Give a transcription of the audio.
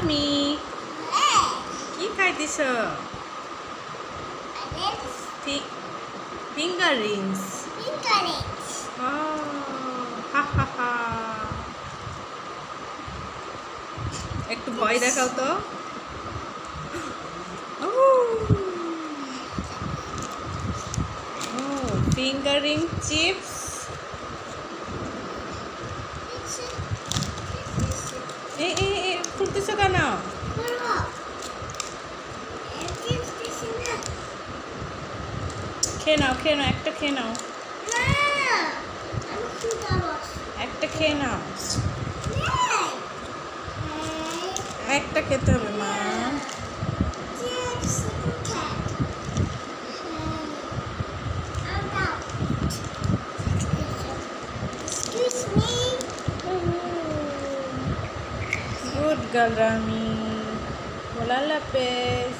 Rummy কি খাইতেছ? Finger Rings. একটু ভয় দেখাও তো। Finger ring chips. খুলতেছ কেন? খেয়ে নাও, একটা খেয়ে নাও, একটা খেয়ে নাও, একটা খেতে হবে মা। গুড গার্ল রামি, বলা লাপেস।